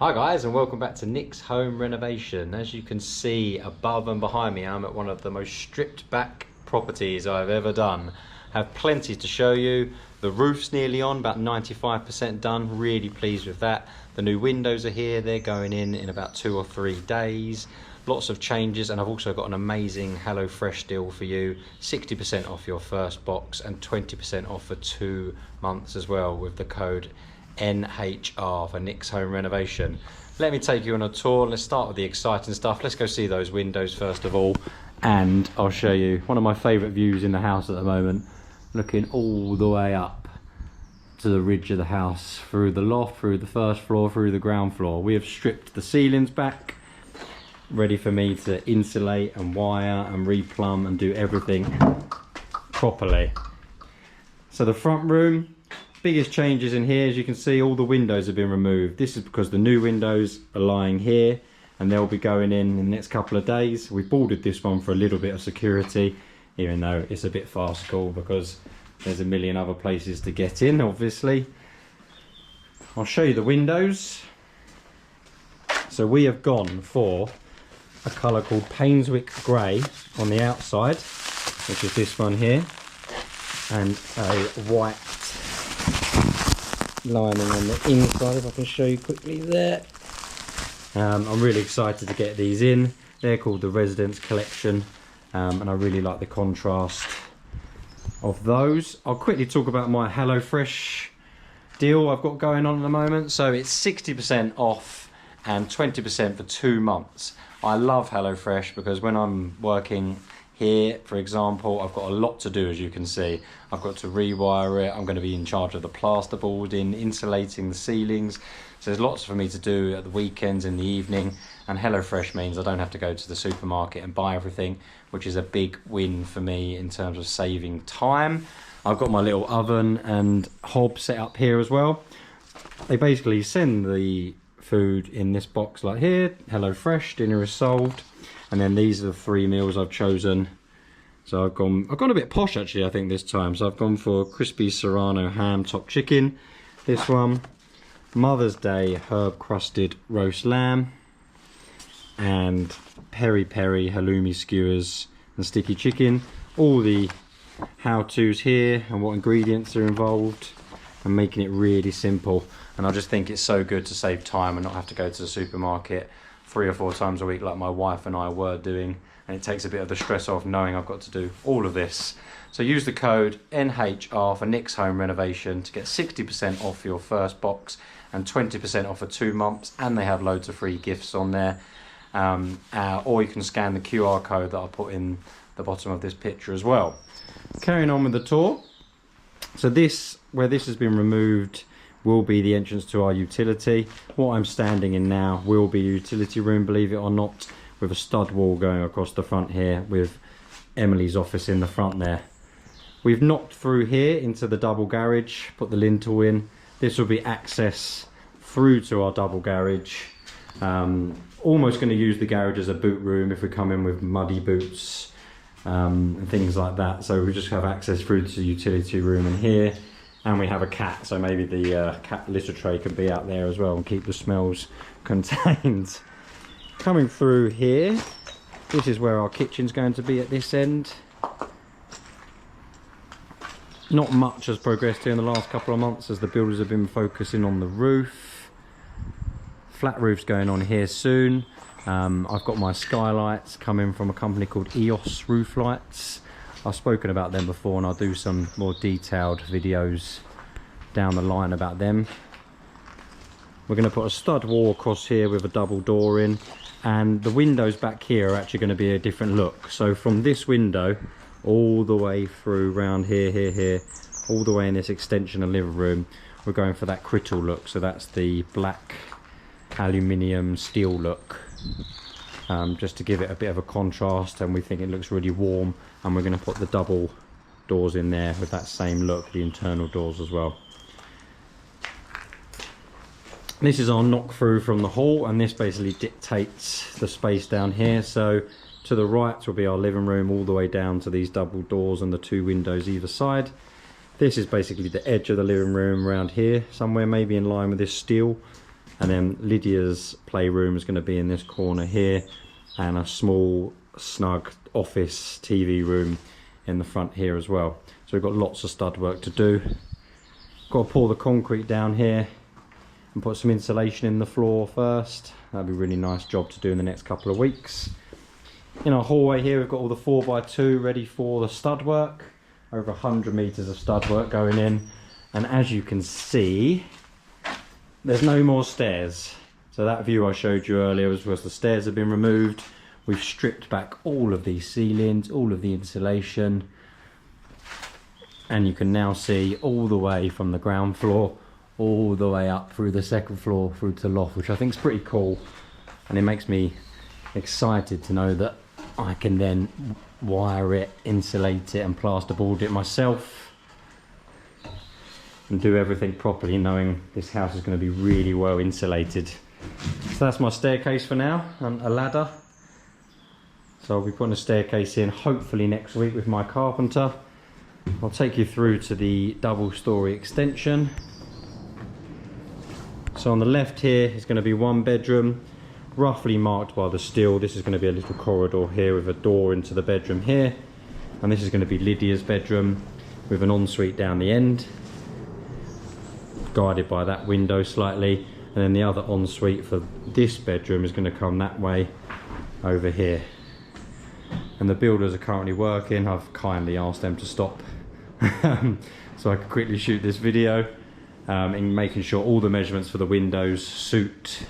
Hi guys, and welcome back to Nick's Home Renovation. As you can see above and behind me, I'm at one of the most stripped back properties I've ever done. Have plenty to show you. The roof's nearly on, about 95% done. Really pleased with that. The new windows are here. They're going in about 2 or 3 days. Lots of changes, and I've also got an amazing HelloFresh deal for you. 60% off your first box and 20% off for 2 months as well with the code NHR for Nick's Home Renovation. Let me take you on a tour. Let's start with the exciting stuff. Let's go see those windows first of all, and I'll show you one of my favourite views in the house at the moment, looking all the way up to the ridge of the house, through the loft, through the first floor, through the ground floor. We have stripped the ceilings back, ready for me to insulate and wire and replumb and do everything properly. So the front room, biggest changes in here, as you can see, all the windows have been removed. This is because the new windows are lying here and they'll be going in the next couple of days. We boarded this one for a little bit of security, even though it's a bit farcical because there's a million other places to get in, obviously. I'll show you the windows. So we have gone for a colour called Painswick Grey on the outside, which is this one here, and a white lining on the inside, if I can show you quickly there. I'm really excited to get these in. They're called the Residence Collection, and I really like the contrast of those. I'll quickly talk about my HelloFresh deal I've got going on at the moment. So it's 60% off and 20% for 2 months. I love HelloFresh because when I'm working here, for example, I've got a lot to do, as you can see. I've got to rewire it. I'm going to be in charge of the plasterboarding, insulating the ceilings. So there's lots for me to do at the weekends, in the evening. And HelloFresh means I don't have to go to the supermarket and buy everything, which is a big win for me in terms of saving time. I've got my little oven and hob set up here as well. They basically send the food in this box like here. HelloFresh, dinner is solved. And then these are the 3 meals I've chosen. So I've gone a bit posh actually, I think, this time. So I've gone for crispy serrano ham top chicken. This one, Mother's Day herb crusted roast lamb, and peri peri halloumi skewers and sticky chicken. All the how-tos here and what ingredients are involved, and making it really simple. And I just think it's so good to save time and not have to go to the supermarket 3 or 4 times a week like my wife and I were doing, and it takes a bit of the stress off knowing I've got to do all of this. So use the code NHR for Nick's Home Renovation to get 60% off your first box and 20% off for 2 months, and they have loads of free gifts on there. Or you can scan the QR code that I'll put in the bottom of this picture as well. Carrying on with the tour. So this, where this has been removed, will be the entrance to our utility. What I'm standing in now will be a utility room, believe it or not, with a stud wall going across the front here with Emily's office in the front there. We've knocked through here into the double garage, put the lintel in. This will be access through to our double garage. Almost going to use the garage as a boot room if we come in with muddy boots and things like that. So we just have access through to the utility room in here. And we have a cat, so maybe the cat litter tray can be out there as well and keep the smells contained. Coming through here, this is where our kitchen's going to be at this end. Not much has progressed here in the last couple of months as the builders have been focusing on the roof. Flat roof's going on here soon. I've got my skylights coming from a company called EOS Roof Lights. I've spoken about them before, and I'll do some more detailed videos down the line about them. We're going to put a stud wall across here with a double door in, and the windows back here are actually going to be a different look. So from this window all the way through round here, all the way in this extension of living room, we're going for that crystal look. So that's the black aluminium steel look. Just to give it a bit of a contrast, and we think it looks really warm, and we're going to put the double doors in there with that same look, the internal doors as well. This is our knock through from the hall, and this basically dictates the space down here. So to the right will be our living room, all the way down to these double doors and the 2 windows either side. This is basically the edge of the living room around here somewhere, maybe in line with this steel. And then Lydia's playroom is going to be in this corner here, and a small snug office TV room in the front here as well. So we've got lots of stud work to do. Got to pour the concrete down here and put some insulation in the floor first. That'll be a really nice job to do in the next couple of weeks. In our hallway here, we've got all the 4x2 ready for the stud work. Over 100 meters of stud work going in. And as you can see, there's no more stairs. So that view I showed you earlier was the stairs have been removed. We've stripped back all of these ceilings, all of the insulation. And you can now see all the way from the ground floor, all the way up through the second floor, through to the loft, which I think is pretty cool. And it makes me excited to know that I can then wire it, insulate it and plasterboard it myself. And do everything properly, knowing this house is going to be really well insulated. So that's my staircase for now, and a ladder. So I'll be putting a staircase in hopefully next week with my carpenter. I'll take you through to the double-storey extension. So on the left here is going to be one bedroom, roughly marked by the steel. This is going to be a little corridor here with a door into the bedroom here. And this is going to be Lydia's bedroom with an ensuite down the end, guided by that window slightly. And then the other ensuite for this bedroom is going to come that way over here. And the builders are currently working. I've kindly asked them to stop so I can quickly shoot this video, in making sure all the measurements for the windows suit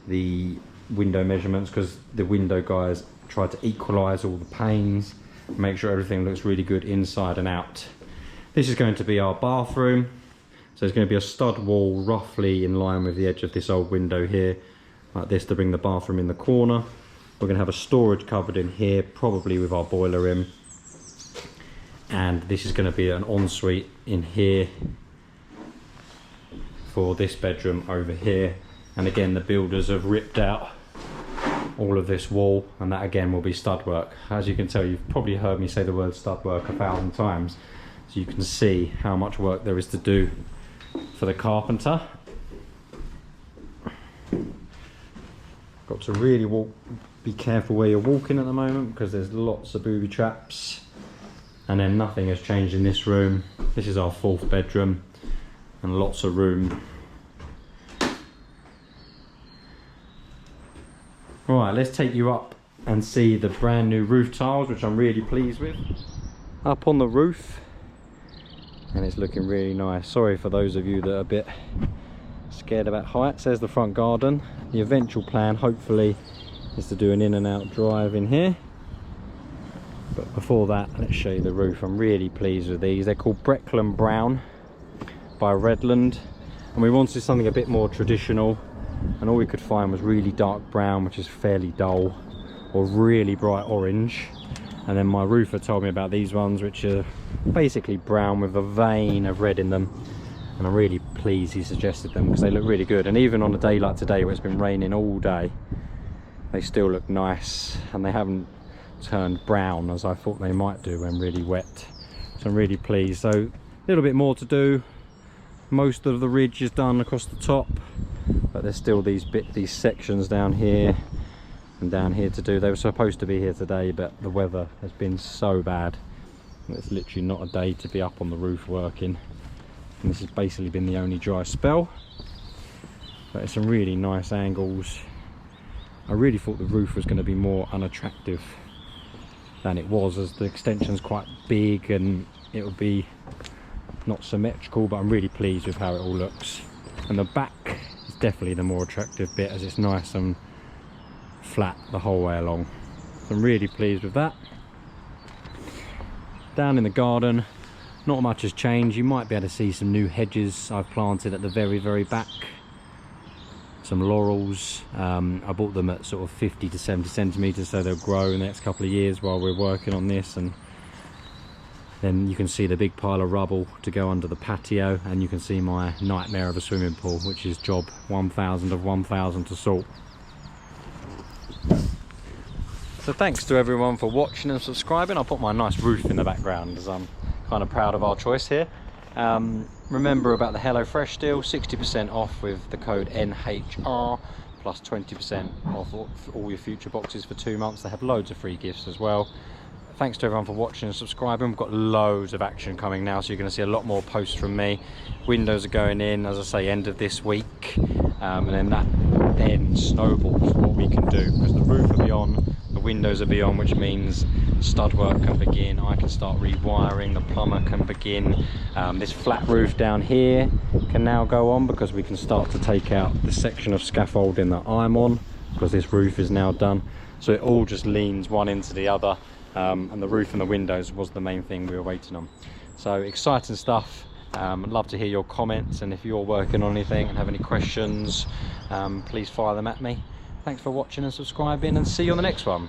the window measurements, because the window guys try to equalize all the panes, make sure everything looks really good inside and out. This is going to be our bathroom. So it's going to be a stud wall roughly in line with the edge of this old window here, like this, to bring the bathroom in the corner. We're going to have a storage cupboard in here, probably with our boiler in. And this is going to be an ensuite in here for this bedroom over here. And again, the builders have ripped out all of this wall, and that again will be stud work. As you can tell, you've probably heard me say the word stud work 1,000 times. So you can see how much work there is to do for the carpenter. Got to really be careful where you're walking at the moment, because there's lots of booby traps. And then nothing has changed in this room. This is our 4th bedroom, and lots of room. Right, let's take you up and see the brand new roof tiles, which I'm really pleased with. Up on the roof, and it's looking really nice. Sorry for those of you that are a bit scared about heights. There's the front garden. The eventual plan, hopefully, is to do an in and out drive in here. But before that, let's show you the roof. I'm really pleased with these. They're called Brecklin Brown by Redland, and we wanted something a bit more traditional, and all we could find was really dark brown, which is fairly dull, or really bright orange. And then my roofer told me about these ones, which are basically brown with a vein of red in them. And I'm really pleased he suggested them, because they look really good. And even on a day like today, where it's been raining all day, they still look nice, and they haven't turned brown as I thought they might do when really wet. So I'm really pleased. So a little bit more to do. Most of the ridge is done across the top, but there's still these sections down here and down here to do. They were supposed to be here today, but the weather has been so bad. It's literally not a day to be up on the roof working. And this has basically been the only dry spell. But it's some really nice angles. I really thought the roof was going to be more unattractive than it was, as the extension's quite big and it would be not symmetrical, but I'm really pleased with how it all looks. And the back is definitely the more attractive bit, as it's nice and flat the whole way along. So I'm really pleased with that. Down in the garden, not much has changed. You might be able to see some new hedges I've planted at the very back. Some laurels. I bought them at sort of 50 to 70 centimeters, so they'll grow in the next couple of years while we're working on this. And then you can see the big pile of rubble to go under the patio, and you can see my nightmare of a swimming pool, which is job 1000 of 1000 to sort. So thanks to everyone for watching and subscribing. I'll put my nice roof in the background, as I'm kind of proud of our choice here. Remember about the HelloFresh deal, 60% off with the code NHR, plus 20% off all your future boxes for 2 months. They have loads of free gifts as well. Thanks to everyone for watching and subscribing. We've got loads of action coming now, so you're going to see a lot more posts from me. Windows are going in, as I say, end of this week, and then that then snowballs what we can do, because the roof will be on, the windows will be on, which means stud work can begin. I can start rewiring, the plumber can begin. This flat roof down here can now go on, because we can start to take out the section of scaffolding that I'm on, because this roof is now done. So it all just leans one into the other. And the roof and the windows was the main thing we were waiting on. So exciting stuff. I'd love to hear your comments, and if you're working on anything and have any questions, please fire them at me. Thanks for watching and subscribing, and see you on the next one.